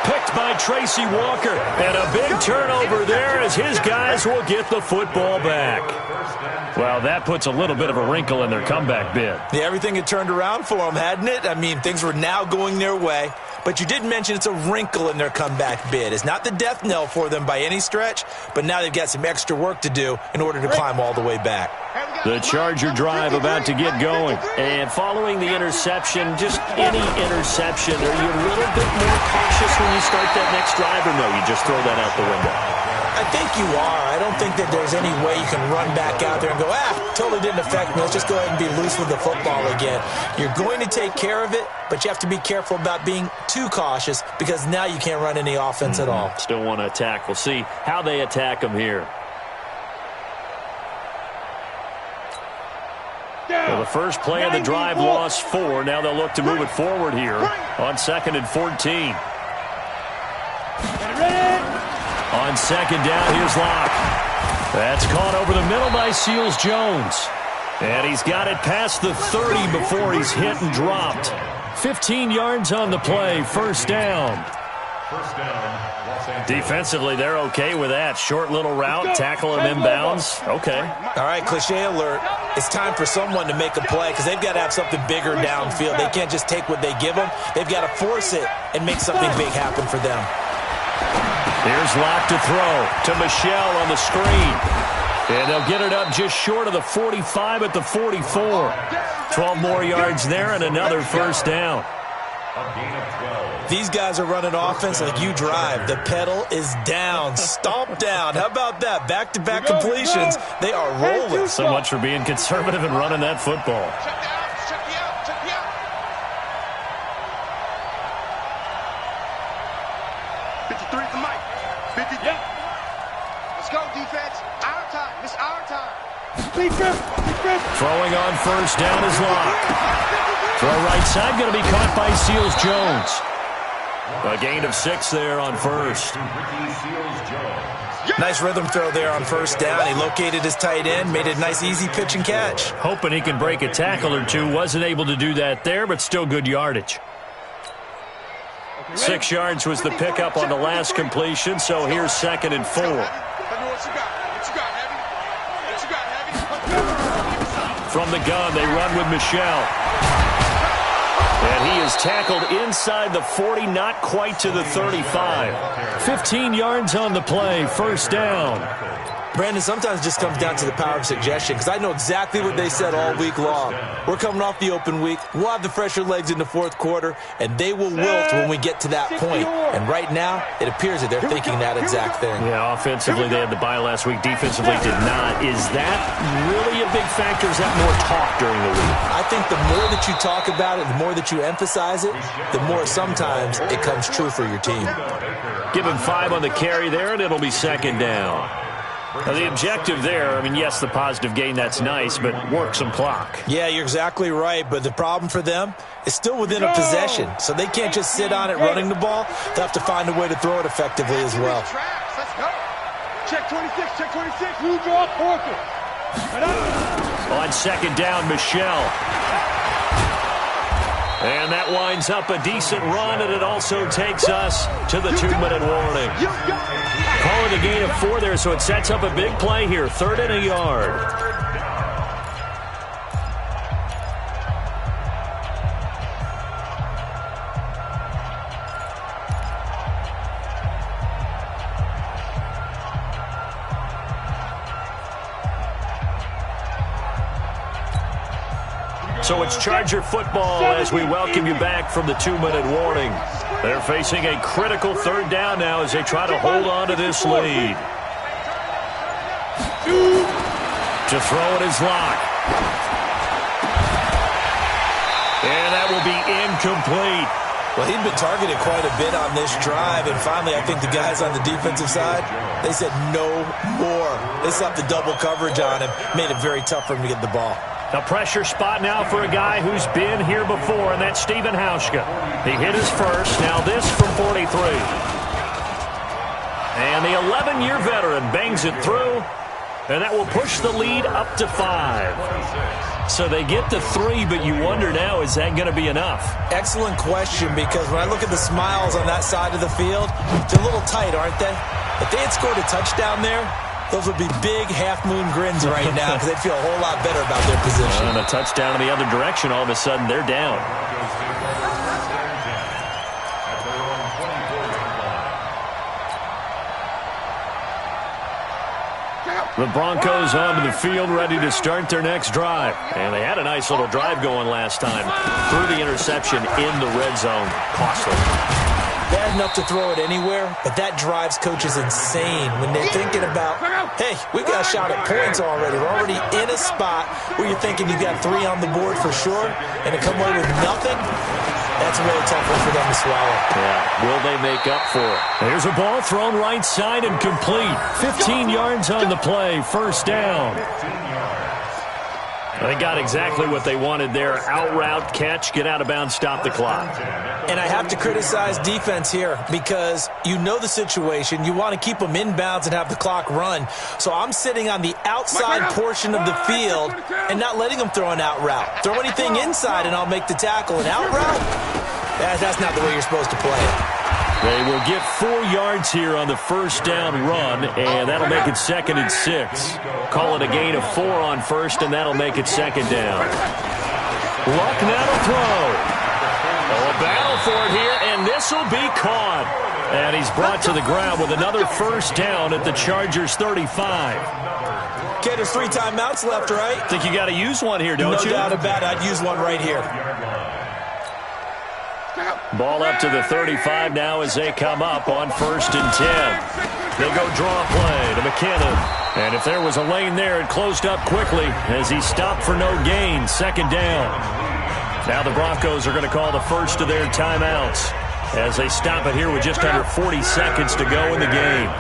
Picked by Tracy Walker. And a big turnover there as his guys will get the football back. Well, that puts a little bit of a wrinkle in their comeback bid. Yeah, everything had turned around for them, hadn't it? I mean, things were now going their way. But you did mention it's a wrinkle in their comeback bid. It's not the death knell for them by any stretch, but now they've got some extra work to do in order to climb all the way back. The Charger drive about to get going. And following the interception, just any interception, are you a little bit more cautious when you start that next drive, or no, you just throw that out the window? I think you are. I don't think that there's any way you can run back out there and go, totally didn't affect me. Let's just go ahead and be loose with the football again. You're going to take care of it, but you have to be careful about being too cautious because now you can't run any offense at all. Still want to attack. We'll see how they attack them here. Well, the first play of the drive lost 4. Now they'll look to move it forward here on 2nd and 14. On second down, here's Locke. That's caught over the middle by Seals-Jones. And he's got it past the 30 before he's hit and dropped. 15 yards on the play, first down. Defensively, they're okay with that. Short little route, tackle him inbounds. Okay. All right, cliche alert. It's time for someone to make a play because they've got to have something bigger downfield. They can't just take what they give them. They've got to force it and make something big happen for them. Here's Locke to throw to Michelle on the screen. And they'll get it up just short of the 45 at the 44. 12 more yards there and another first down. These guys are running offense like you drive. The pedal is down, stomp down. How about that? Back-to-back completions. They are rolling. So much for being conservative and running that football. Throwing on first down is Locke. Throw right side, going to be caught by Seals-Jones. A gain of 6 there on first. Nice rhythm throw there on first down. He located his tight end, made a nice easy pitch and catch. Hoping he can break a tackle or two. Wasn't able to do that there, but still good yardage. 6 yards was the pickup on the last completion, so here's 2nd and 4. From the gun, they run with Michelle. And he is is tackled inside the 40, not quite to the 35. 15 yards on the play, first down. Brandon, sometimes it just comes down to the power of suggestion, because I know exactly what they said all week long. We're coming off the open week. We'll have the fresher legs in the fourth quarter, and they will wilt when we get to that point. And right now, it appears that they're thinking that exact thing. Yeah, offensively, they had the bye last week. Defensively, did not. Is that really a big factor? Is that more talk during the week? I think the more that you talk about it, the more that you emphasize it, the more sometimes it comes true for your team. Give him 5 on the carry there, and it'll be second down. Now, the objective there, I mean, yes, the positive gain, that's nice, but work some clock. Yeah, you're exactly right, but the problem for them is still within a possession, so they can't just sit on it running the ball. They'll have to find a way to throw it effectively as well. Let's go. Check 26, check 26. New draw, Porter. On second down, Michelle. And that winds up a decent run, and it also takes us to the 2-minute warning. Call it a gain of 4 there, so it sets up a big play here. 3rd and a yard. So it's Charger football as we welcome you back from the 2-minute warning. They're facing a critical 3rd down now as they try to hold on to this lead. To throw it is Locke. And that will be incomplete. Well, he'd been targeted quite a bit on this drive, and finally I think the guys on the defensive side, they said no more. They slapped the double coverage on him, made it very tough for him to get the ball. A pressure spot now for a guy who's been here before, and that's Stephen Hauschka. He hit his first. Now this from 43. And the 11-year veteran bangs it through, and that will push the lead up to 5. So they get to 3, but you wonder now, is that going to be enough? Excellent question, because when I look at the smiles on that side of the field, they're a little tight, aren't they? If they had scored a touchdown there, those would be big half-moon grins right now because they'd feel a whole lot better about their position. And a touchdown in the other direction, all of a sudden they're down. The Broncos onto the field, ready to start their next drive. And they had a nice little drive going last time. Threw the interception in the red zone. Costly. Bad enough to throw it anywhere, but that drives coaches insane when they're thinking about, hey, we got a shot at points already. We're already in a spot where you're thinking you got 3 on the board for sure, and to come away with nothing, that's a really tough one for them to swallow. Yeah, will they make up for it? Here's a ball thrown right side and complete. 15 yards on the play, first down. They got exactly what they wanted there. Out route, catch, get out of bounds, stop the clock. And I have to criticize defense here because you know the situation. You want to keep them inbounds and have the clock run. So I'm sitting on the outside portion of the field and not letting them throw an out route. Throw anything inside and I'll make the tackle. An out route? That's not the way you're supposed to play it. They will get 4 yards here on the first down run, and that'll make it 2nd and 6. Call it a gain of 4 on first, and that'll make it 2nd down. Luck now to throw. A battle for it here, and this will be caught. And he's brought to the ground with another first down at the Chargers' 35. Okay, there's 3 timeouts left, right? Think you got to use one here, don't you? No doubt about it. I'd use one right here. Ball up to the 35 now as they come up on 1st and 10. They go draw play to McKinnon. And if there was a lane there, it closed up quickly as he stopped for no gain. 2nd down. Now the Broncos are going to call the first of their timeouts as they stop it here with just under 40 seconds to go in the game.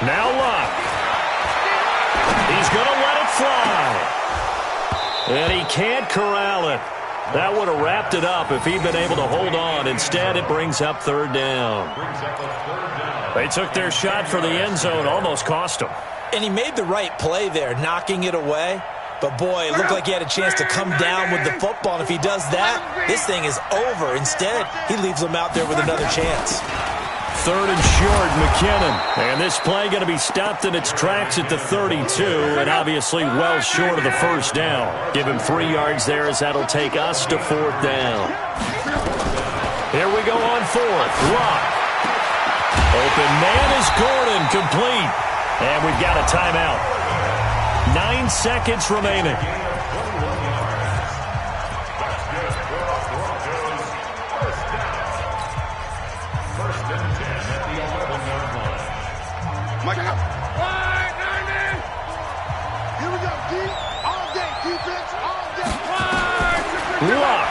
Now Luck. He's going to let it fly. And he can't corral it. That would have wrapped it up if he'd been able to hold on. Instead, it brings up 3rd down. They took their shot for the end zone, almost cost them. And he made the right play there, knocking it away. But, boy, it looked like he had a chance to come down with the football. And if he does that, this thing is over. Instead, he leaves them out there with another chance. 3rd and short, McKinnon. And this play going to be stopped in its tracks at the 32, and obviously well short of the first down. Give him 3 yards there as that'll take us to 4th down. Here we go on 4th. Lock. Open man is Gordon, complete. And we've got a timeout. 9 seconds remaining. Mike out. Here we go, D. All day, defense, all day. Lock.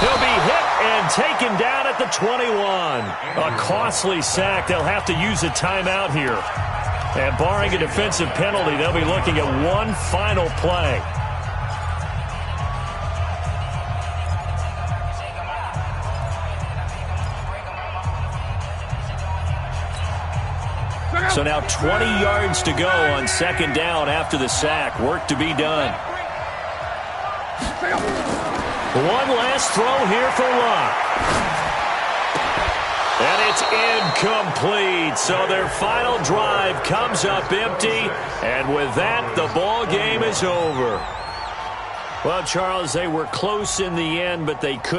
He'll be hit and taken down at the 21. A costly sack. They'll have to use a timeout here. And barring a defensive penalty, they'll be looking at one final play. So now 20 yards to go on 2nd down after the sack. Work to be done. One last throw here for Locke. And it's incomplete. So their final drive comes up empty. And with that, the ball game is over. Well, Charles, they were close in the end, but they couldn't.